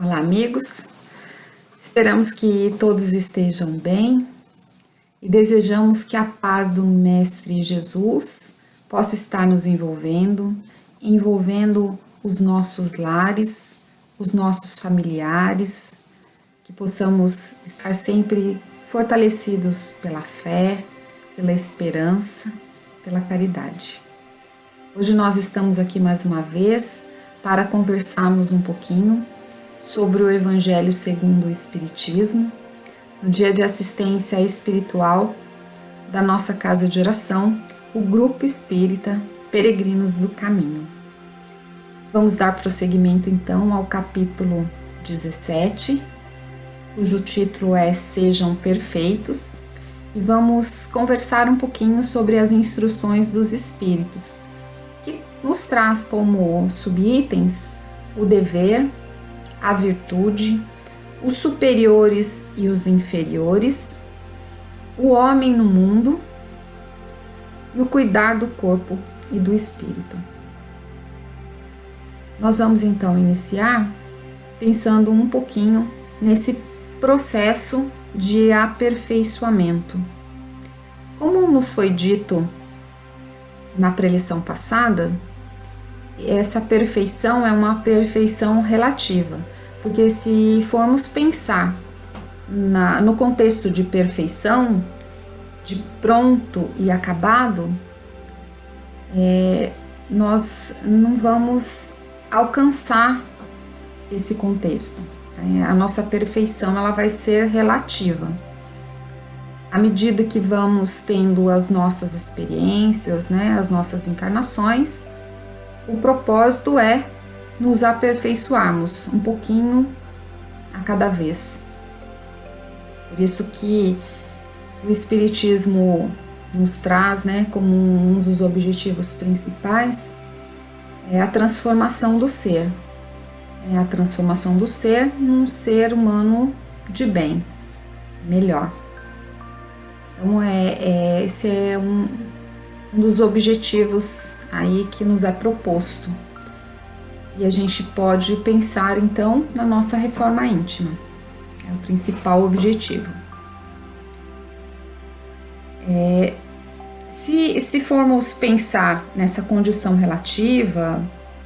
Olá, amigos. Esperamos que todos estejam bem e desejamos que a paz do Mestre Jesus possa estar nos envolvendo os nossos lares, os nossos familiares, que possamos estar sempre fortalecidos pela fé, pela esperança, pela caridade. Hoje nós estamos aqui mais uma vez para conversarmos um pouquinho sobre o Evangelho segundo o Espiritismo, no dia de assistência espiritual da nossa casa de oração, o Grupo Espírita Peregrinos do Caminho. Vamos dar prosseguimento então ao capítulo 17, cujo título é Sejam Perfeitos, e vamos conversar um pouquinho sobre as instruções dos Espíritos, que nos traz como subitens o dever, a virtude, os superiores e os inferiores, o homem no mundo e o cuidar do corpo e do espírito. Nós vamos então iniciar pensando um pouquinho nesse processo de aperfeiçoamento. Como nos foi dito na preleção passada, essa perfeição é uma perfeição relativa, porque se formos pensar no contexto de perfeição, de pronto e acabado, nós não vamos alcançar esse contexto. A nossa perfeição ela vai ser relativa. À medida que vamos tendo as nossas experiências, as nossas encarnações, o propósito é nos aperfeiçoarmos um pouquinho a cada vez. Por isso que o Espiritismo nos traz, como um dos objetivos principais, é a transformação do ser. É a transformação do ser num ser humano de bem, melhor. Então, esse é um dos objetivos aí que nos é proposto. E a gente pode pensar então na nossa reforma íntima. É o principal objetivo. Se formos pensar nessa condição relativa,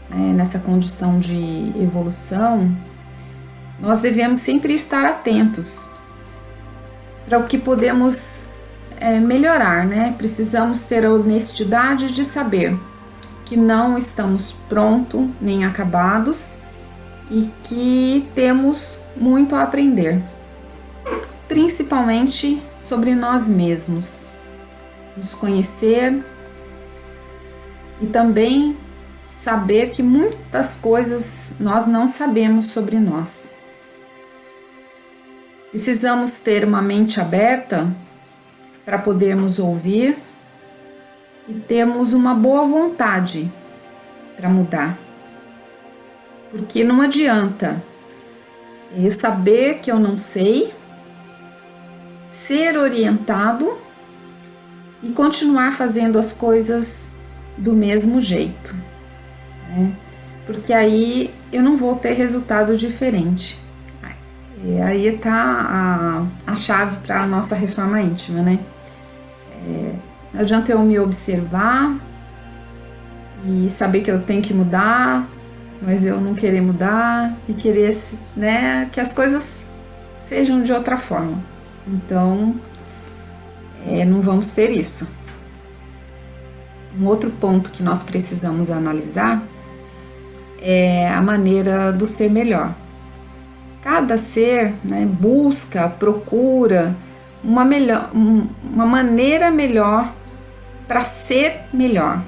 nessa condição de evolução, nós devemos sempre estar atentos para o que podemos melhorar, Precisamos ter a honestidade de saber que não estamos prontos nem acabados e que temos muito a aprender, principalmente sobre nós mesmos, nos conhecer e também saber que muitas coisas nós não sabemos sobre nós. Precisamos ter uma mente aberta para podermos ouvir e termos uma boa vontade para mudar. Porque não adianta eu saber que eu não sei, ser orientado e continuar fazendo as coisas do mesmo jeito, Porque aí eu não vou ter resultado diferente. E aí está a chave para a nossa reforma íntima, Não adianta eu me observar e saber que eu tenho que mudar, mas eu não querer mudar e querer, que as coisas sejam de outra forma. Então, não vamos ter isso. Um outro ponto que nós precisamos analisar é a maneira do ser melhor. Cada ser busca, procura uma maneira melhor para ser melhor.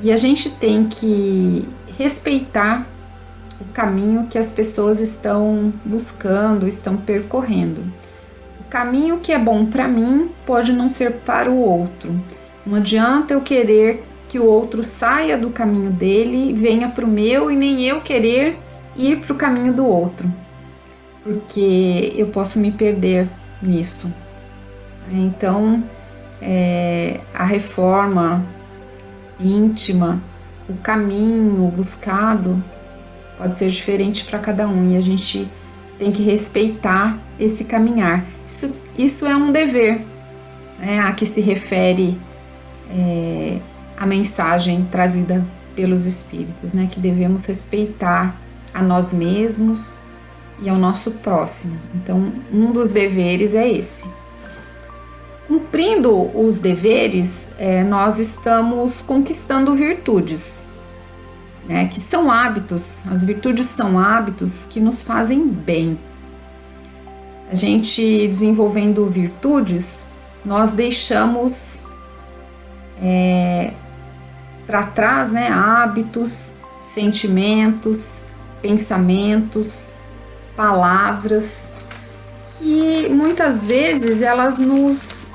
E a gente tem que respeitar o caminho que as pessoas estão buscando, estão percorrendo. O caminho que é bom para mim pode não ser para o outro. Não adianta eu querer que o outro saia do caminho dele, venha para o meu, e nem eu querer ir para o caminho do outro, porque eu posso me perder nisso. Então, a reforma íntima, o caminho buscado pode ser diferente para cada um e a gente tem que respeitar esse caminhar. Isso é um dever, né, a que se refere a mensagem trazida pelos Espíritos, né, que devemos respeitar a nós mesmos e ao nosso próximo. Então, um dos deveres é esse. Cumprindo os deveres, nós estamos conquistando virtudes, né, que são hábitos. As virtudes são hábitos que nos fazem bem. A gente desenvolvendo virtudes, nós deixamos para trás, né, hábitos, sentimentos, pensamentos, palavras que muitas vezes elas nos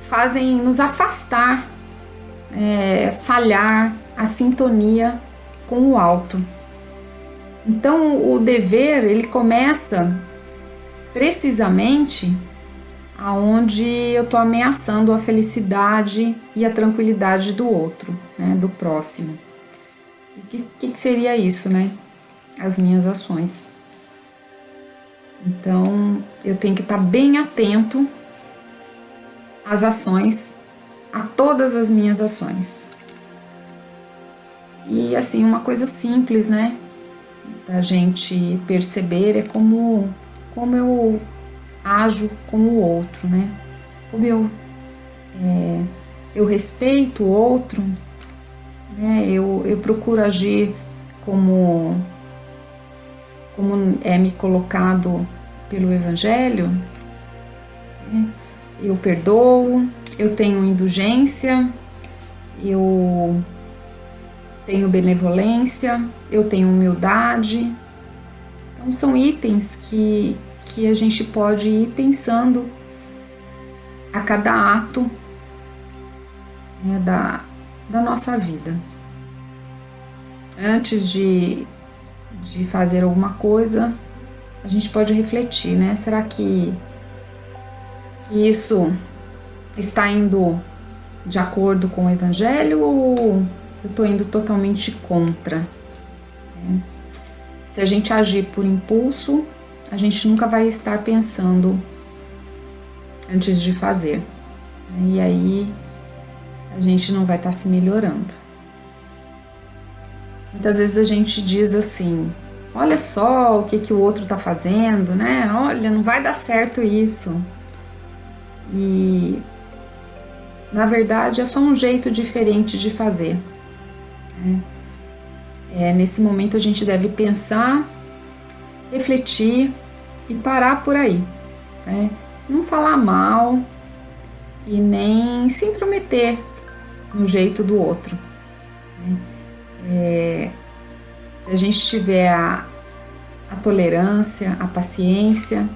fazem nos afastar, falhar a sintonia com o alto. Então o dever ele começa precisamente aonde eu estou ameaçando a felicidade e a tranquilidade do outro, né, do próximo. E que seria isso, né? As minhas ações. Então eu tenho que estar bem atento às ações, a todas as minhas ações. E assim, uma coisa simples, né, da gente perceber é como eu ajo com o outro, né? Como eu respeito o outro, né? Eu procuro agir como é me colocado pelo Evangelho, né? Eu perdoo, eu tenho indulgência, eu tenho benevolência, eu tenho humildade. Então são itens que a gente pode ir pensando a cada ato, né, da nossa vida. Antes de fazer alguma coisa, a gente pode refletir, né? Será que isso está indo de acordo com o Evangelho ou eu estou indo totalmente contra? Né? Se a gente agir por impulso, a gente nunca vai estar pensando antes de fazer. E aí a gente não vai estar se melhorando. Muitas vezes a gente diz assim, olha só o que o outro está fazendo, né? Olha, não vai dar certo isso. E na verdade é só um jeito diferente de fazer. Nesse momento a gente deve pensar, refletir e parar por aí, né? Não falar mal e nem se intrometer no jeito do outro, né? Se a gente tiver a tolerância, a paciência,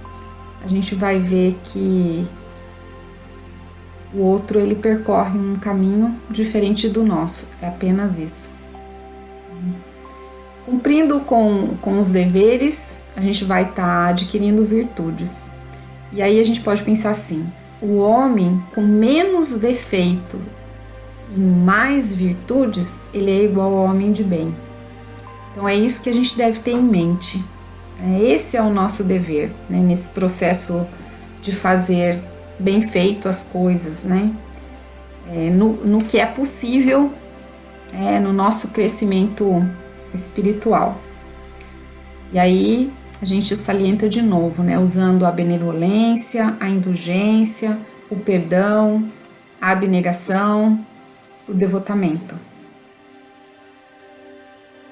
a gente vai ver que o outro ele percorre um caminho diferente do nosso, é apenas isso. Cumprindo com os deveres, a gente vai estar adquirindo virtudes. E aí a gente pode pensar assim, o homem com menos defeito e mais virtudes, ele é igual ao homem de bem. Então é isso que a gente deve ter em mente. Esse é o nosso dever, né, nesse processo de fazer bem feito as coisas, né? No que é possível, no nosso crescimento espiritual. E aí a gente salienta de novo, né? Usando a benevolência, a indulgência, o perdão, a abnegação, o devotamento.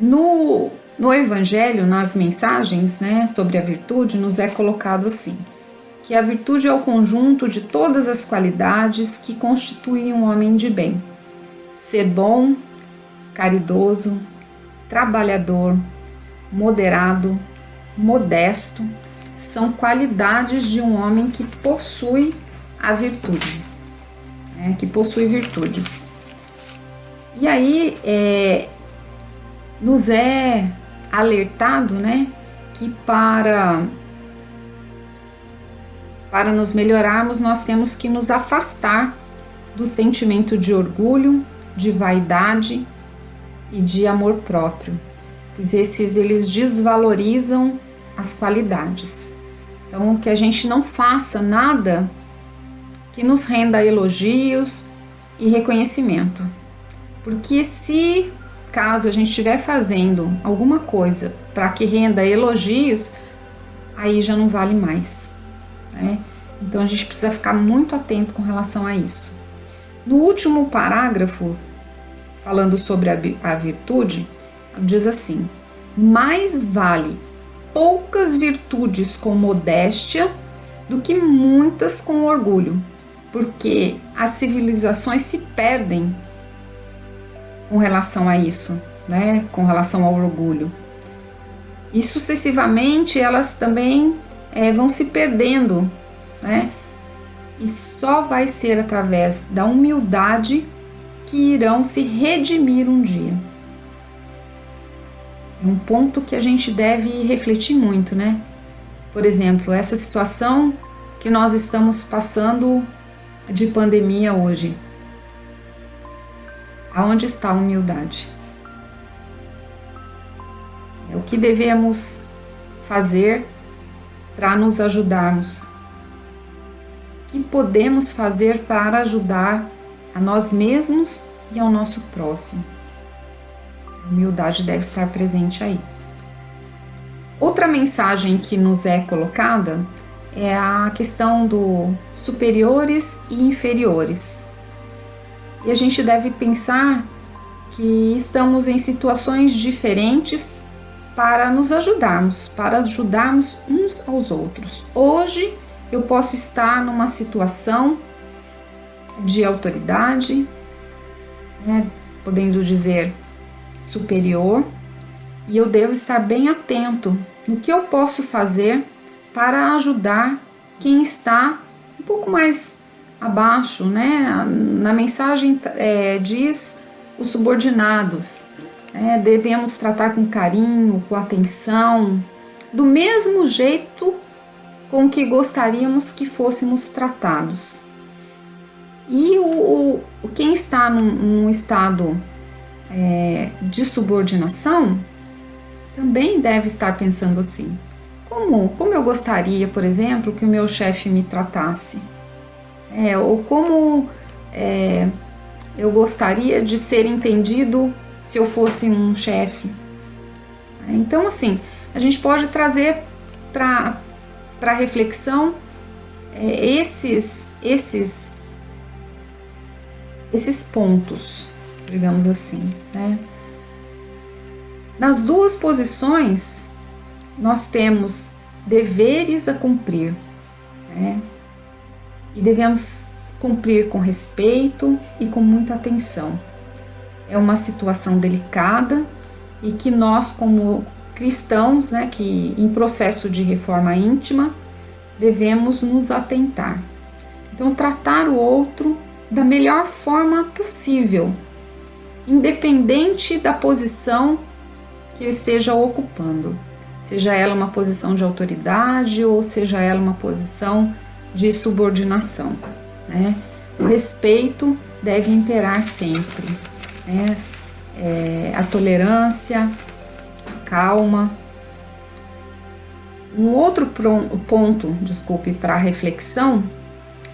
No Evangelho, nas mensagens, né, sobre a virtude, nos é colocado assim, que a virtude é o conjunto de todas as qualidades que constituem um homem de bem. Ser bom, caridoso, trabalhador, moderado, modesto, são qualidades de um homem que possui a virtude, né, que possui virtudes. E aí nos é alertado, né, que para nos melhorarmos nós temos que nos afastar do sentimento de orgulho, de vaidade, e de amor próprio, pois eles desvalorizam as qualidades. Então, que a gente não faça nada que nos renda elogios e reconhecimento, porque se caso a gente estiver fazendo alguma coisa para que renda elogios, aí já não vale mais, né? Então a gente precisa ficar muito atento com relação a isso. No último parágrafo, falando sobre a virtude, diz assim: mais vale poucas virtudes com modéstia do que muitas com orgulho, porque as civilizações se perdem com relação a isso, né? Com relação ao orgulho. E sucessivamente elas também vão se perdendo, né? E só vai ser através da humildade que irão se redimir um dia. É um ponto que a gente deve refletir muito, né? Por exemplo, essa situação que nós estamos passando de pandemia hoje. Aonde está a humildade? É o que devemos fazer para nos ajudarmos. O que podemos fazer para ajudar a nós mesmos e ao nosso próximo? A humildade deve estar presente aí. Outra mensagem que nos é colocada é a questão do superiores e inferiores. E a gente deve pensar que estamos em situações diferentes para nos ajudarmos, para ajudarmos uns aos outros. Hoje eu posso estar numa situação de autoridade, né, podendo dizer superior, e eu devo estar bem atento no que eu posso fazer para ajudar quem está um pouco mais abaixo, né? Na mensagem diz os subordinados, devemos tratar com carinho, com atenção, do mesmo jeito com que gostaríamos que fôssemos tratados. E quem está num estado de subordinação também deve estar pensando assim: como eu gostaria, por exemplo, que o meu chefe me tratasse, ou como eu gostaria de ser entendido se eu fosse um chefe. Então, assim, a gente pode trazer para reflexão esses pontos, digamos assim, né? Nas duas posições, nós temos deveres a cumprir, né? E devemos cumprir com respeito e com muita atenção. É uma situação delicada e que nós, como cristãos, né, que em processo de reforma íntima, devemos nos atentar. Então, tratar o outro da melhor forma possível, independente da posição que eu esteja ocupando, seja ela uma posição de autoridade ou seja ela uma posição de subordinação, né? O respeito deve imperar sempre, né? A tolerância, a calma. Um outro ponto, para reflexão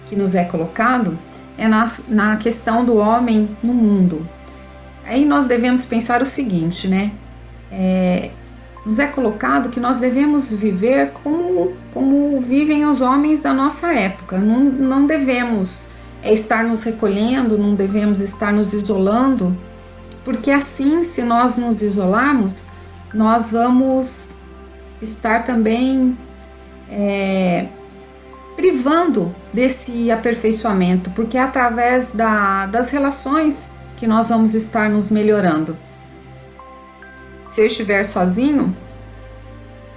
que nos é colocado é na questão do homem no mundo. Aí nós devemos pensar o seguinte, né? Nos é colocado que nós devemos viver como vivem os homens da nossa época. Não devemos estar nos recolhendo, não devemos estar nos isolando, porque assim, se nós nos isolarmos, nós vamos estar também privando desse aperfeiçoamento, porque é através das relações que nós vamos estar nos melhorando. Se eu estiver sozinho,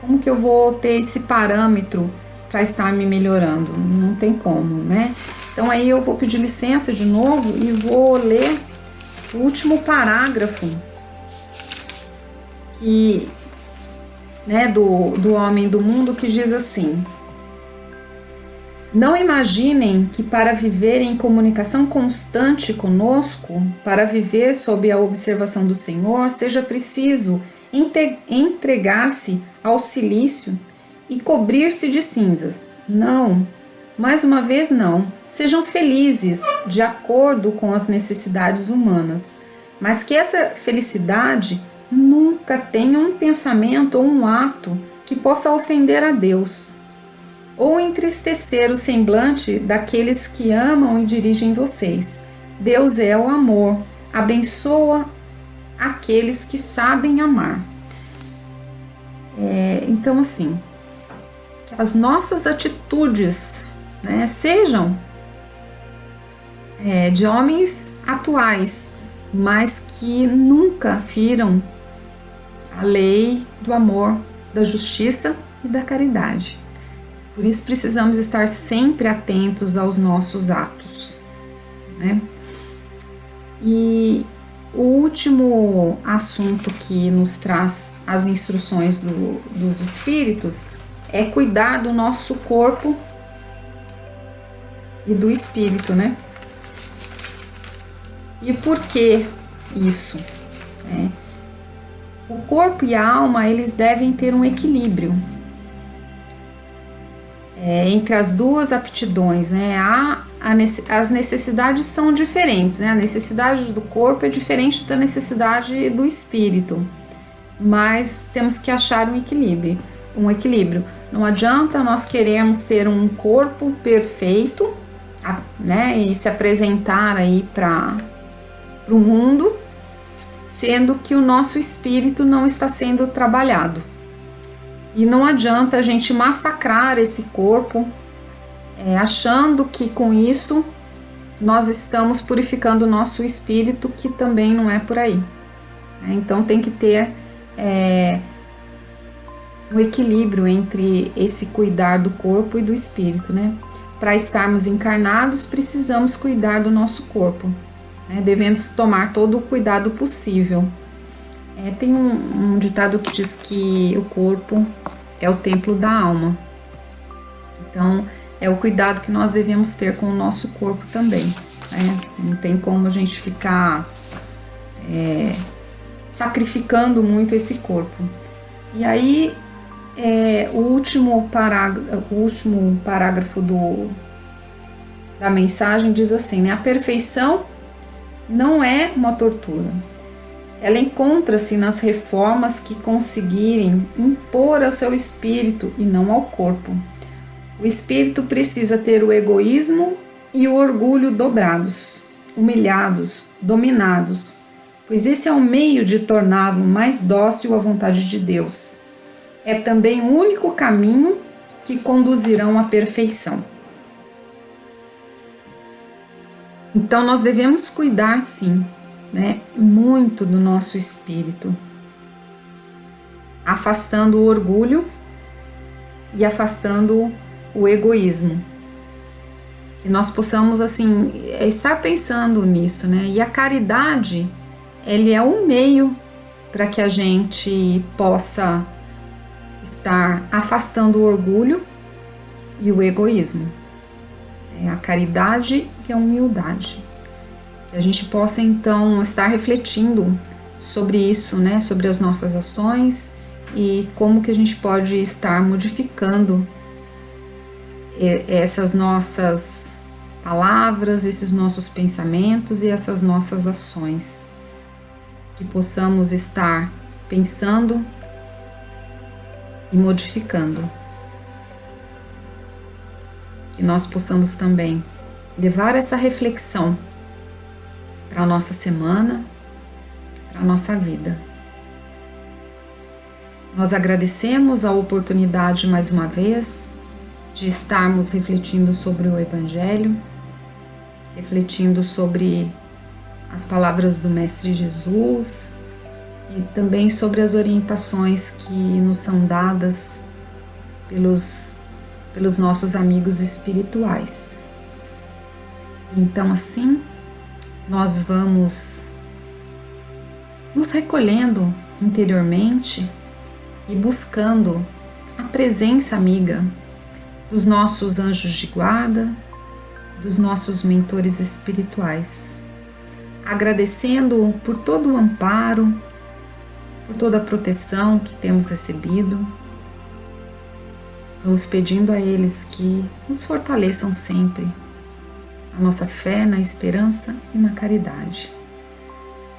como que eu vou ter esse parâmetro para estar me melhorando? Não tem como, né? Então aí eu vou pedir licença de novo e vou ler o último parágrafo do Homem do Mundo, que diz assim: Não imaginem que para viver em comunicação constante conosco, para viver sob a observação do Senhor, seja preciso entregar-se ao silício e cobrir-se de cinzas. Não, mais uma vez não. Sejam felizes de acordo com as necessidades humanas, mas que essa felicidade nunca tenha um pensamento ou um ato que possa ofender a Deus ou entristecer o semblante daqueles que amam e dirigem vocês. Deus é o amor, abençoa aqueles que sabem amar. Então, assim, que as nossas atitudes, né, sejam de homens atuais, mas que nunca firam a lei do amor, da justiça e da caridade. Por isso precisamos estar sempre atentos aos nossos atos, né? E o último assunto que nos traz as instruções dos espíritos é cuidar do nosso corpo e do espírito, né? E por que isso? O corpo e a alma, eles devem ter um equilíbrio entre as duas aptidões, né? As necessidades são diferentes, né? A necessidade do corpo é diferente da necessidade do espírito, mas temos que achar um equilíbrio. Não adianta nós querermos ter um corpo perfeito, né? E se apresentar aí para o mundo, sendo que o nosso espírito não está sendo trabalhado. E não adianta a gente massacrar esse corpo, achando que com isso nós estamos purificando o nosso espírito, que também não é por aí. Então tem que ter um equilíbrio entre esse cuidar do corpo e do espírito, né? Para estarmos encarnados, precisamos cuidar do nosso corpo, né? Devemos tomar todo o cuidado possível. Tem um ditado que diz que o corpo é o templo da alma. Então, é o cuidado que nós devemos ter com o nosso corpo também, né? Não tem como a gente ficar sacrificando muito esse corpo. E aí, o último parágrafo da mensagem diz assim, né? A perfeição não é uma tortura. Ela encontra-se nas reformas que conseguirem impor ao seu espírito e não ao corpo. O espírito precisa ter o egoísmo e o orgulho dobrados, humilhados, dominados, pois esse é o meio de torná-lo mais dócil à vontade de Deus. É também o único caminho que conduzirão à perfeição. Então nós devemos cuidar, sim, né, muito do nosso espírito, afastando o orgulho e afastando o egoísmo, que nós possamos assim estar pensando nisso, né? E a caridade, ele é um meio para que a gente possa estar afastando o orgulho e o egoísmo. A caridade e a humildade. Que a gente possa então estar refletindo sobre isso, né? Sobre as nossas ações e como que a gente pode estar modificando essas nossas palavras, esses nossos pensamentos e essas nossas ações. Que possamos estar pensando e modificando. Que nós possamos também levar essa reflexão para a nossa semana, para a nossa vida. Nós agradecemos a oportunidade mais uma vez de estarmos refletindo sobre o Evangelho, refletindo sobre as palavras do Mestre Jesus e também sobre as orientações que nos são dadas pelos nossos amigos espirituais. Então, assim, nós vamos nos recolhendo interiormente e buscando a presença amiga dos nossos anjos de guarda, dos nossos mentores espirituais, agradecendo por todo o amparo, por toda a proteção que temos recebido. Vamos pedindo a eles que nos fortaleçam sempre a nossa fé na esperança e na caridade.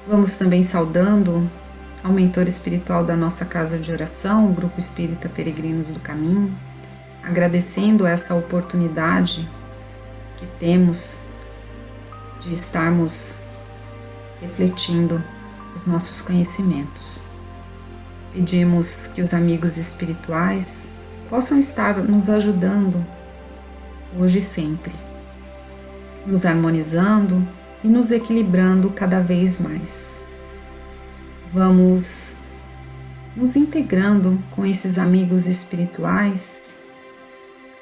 Vamos também saudando ao mentor espiritual da nossa casa de oração, o Grupo Espírita Peregrinos do Caminho, agradecendo essa oportunidade que temos de estarmos refletindo os nossos conhecimentos. Pedimos que os amigos espirituais possam estar nos ajudando hoje e sempre, nos harmonizando e nos equilibrando cada vez mais. Vamos nos integrando com esses amigos espirituais,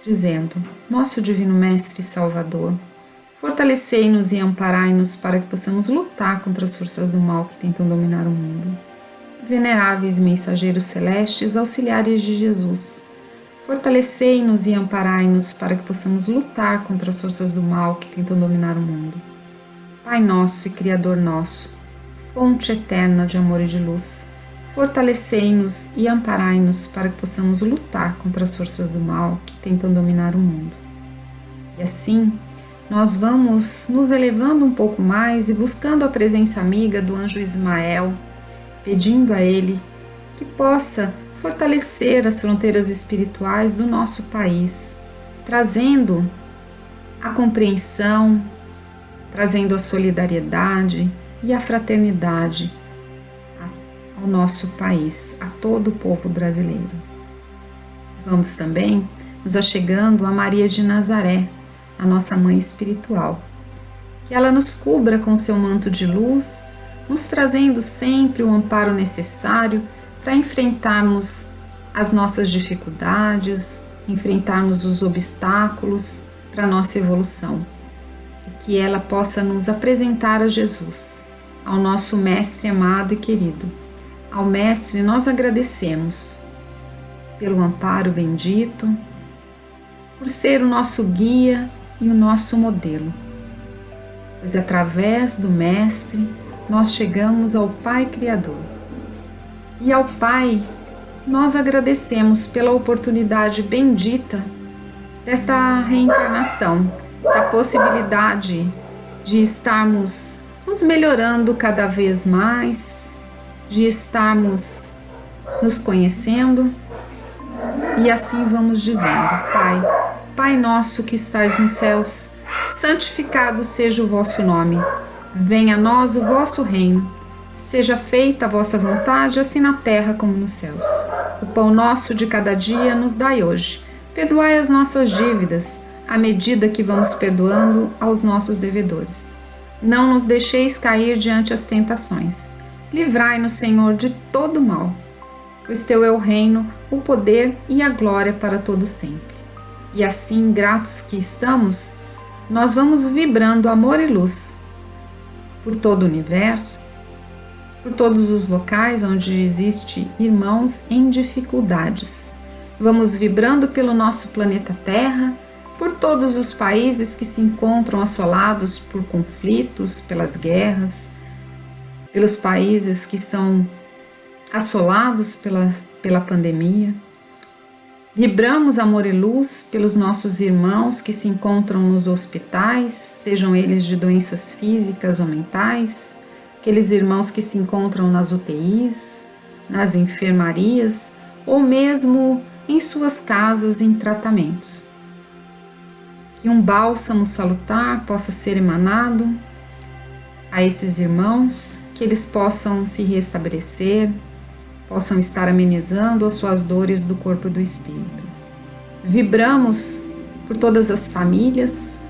dizendo: nosso Divino Mestre e Salvador, fortalecei-nos e amparai-nos para que possamos lutar contra as forças do mal que tentam dominar o mundo. Veneráveis mensageiros celestes, auxiliares de Jesus, fortalecei-nos e amparai-nos para que possamos lutar contra as forças do mal que tentam dominar o mundo. Pai nosso e Criador nosso, fonte eterna de amor e de luz, fortalecei-nos e amparai-nos para que possamos lutar contra as forças do mal que tentam dominar o mundo. E assim, nós vamos nos elevando um pouco mais e buscando a presença amiga do anjo Ismael, pedindo a ele que possa fortalecer as fronteiras espirituais do nosso país, trazendo a compreensão, trazendo a solidariedade e a fraternidade ao nosso país, a todo o povo brasileiro. Vamos também nos achegando a Maria de Nazaré, a nossa mãe espiritual, que ela nos cubra com seu manto de luz, nos trazendo sempre o amparo necessário para enfrentarmos as nossas dificuldades, enfrentarmos os obstáculos para a nossa evolução. E que ela possa nos apresentar a Jesus, ao nosso Mestre amado e querido. Ao Mestre nós agradecemos pelo amparo bendito, por ser o nosso guia e o nosso modelo, pois através do Mestre nós chegamos ao Pai Criador. E ao Pai nós agradecemos pela oportunidade bendita desta reencarnação, essa possibilidade de estarmos nos melhorando cada vez mais, de estarmos nos conhecendo. E assim vamos dizendo: Pai nosso que estais nos céus, santificado seja o vosso nome. Venha a nós o vosso reino. Seja feita a vossa vontade, assim na terra como nos céus. O pão nosso de cada dia nos dai hoje. Perdoai as nossas dívidas, à medida que vamos perdoando aos nossos devedores. Não nos deixeis cair diante as tentações. Livrai-nos, Senhor, de todo mal, pois teu é o reino, o poder e a glória para todo sempre. E assim, gratos que estamos, nós vamos vibrando amor e luz por todo o universo, por todos os locais onde existe irmãos em dificuldades. Vamos vibrando pelo nosso planeta Terra, por todos os países que se encontram assolados por conflitos, pelas guerras, pelos países que estão assolados pela pandemia. Vibramos amor e luz pelos nossos irmãos que se encontram nos hospitais, sejam eles de doenças físicas ou mentais, aqueles irmãos que se encontram nas UTIs, nas enfermarias ou mesmo em suas casas em tratamentos. Que um bálsamo salutar possa ser emanado a esses irmãos, que eles possam se restabelecer, possam estar amenizando as suas dores do corpo e do espírito. Vibramos por todas as famílias,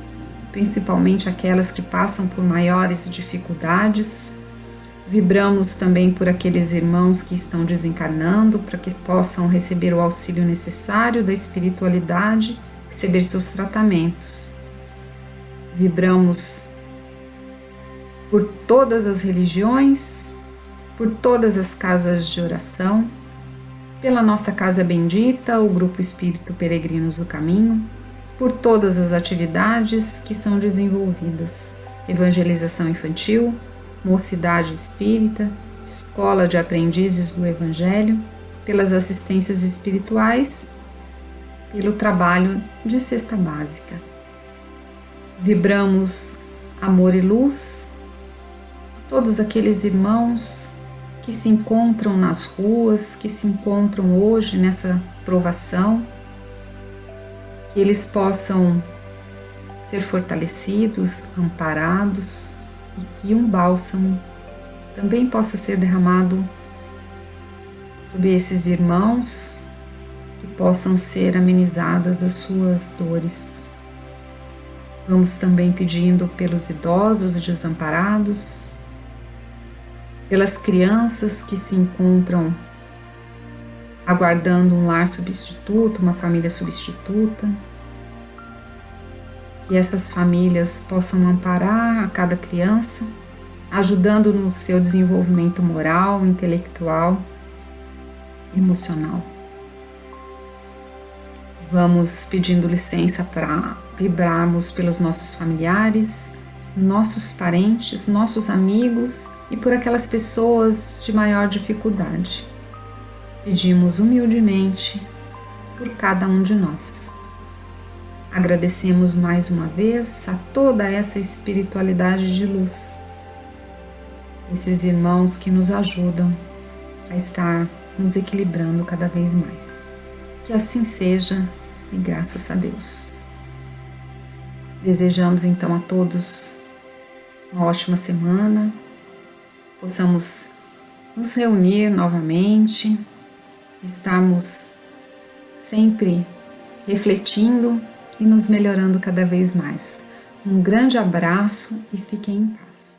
principalmente aquelas que passam por maiores dificuldades. Vibramos também por aqueles irmãos que estão desencarnando, para que possam receber o auxílio necessário da espiritualidade, receber seus tratamentos. Vibramos por todas as religiões, por todas as casas de oração, pela nossa Casa Bendita, o Grupo Espírito Peregrinos do Caminho, por todas as atividades que são desenvolvidas: evangelização infantil, mocidade espírita, escola de aprendizes do Evangelho, pelas assistências espirituais, pelo trabalho de cesta básica. Vibramos amor e luz por todos aqueles irmãos que se encontram nas ruas, que se encontram hoje nessa provação, que eles possam ser fortalecidos, amparados e que um bálsamo também possa ser derramado sobre esses irmãos, que possam ser amenizadas as suas dores. Vamos também pedindo pelos idosos e desamparados, pelas crianças que se encontram aguardando um lar substituto, uma família substituta, que essas famílias possam amparar a cada criança, ajudando no seu desenvolvimento moral, intelectual, emocional. Vamos pedindo licença para vibrarmos pelos nossos familiares, nossos parentes, nossos amigos e por aquelas pessoas de maior dificuldade. Pedimos humildemente por cada um de nós. Agradecemos mais uma vez a toda essa espiritualidade de luz, esses irmãos que nos ajudam a estar nos equilibrando cada vez mais. Que assim seja e graças a Deus. Desejamos então a todos uma ótima semana, possamos nos reunir novamente, estarmos sempre refletindo e nos melhorando cada vez mais. Um grande abraço e fiquem em paz.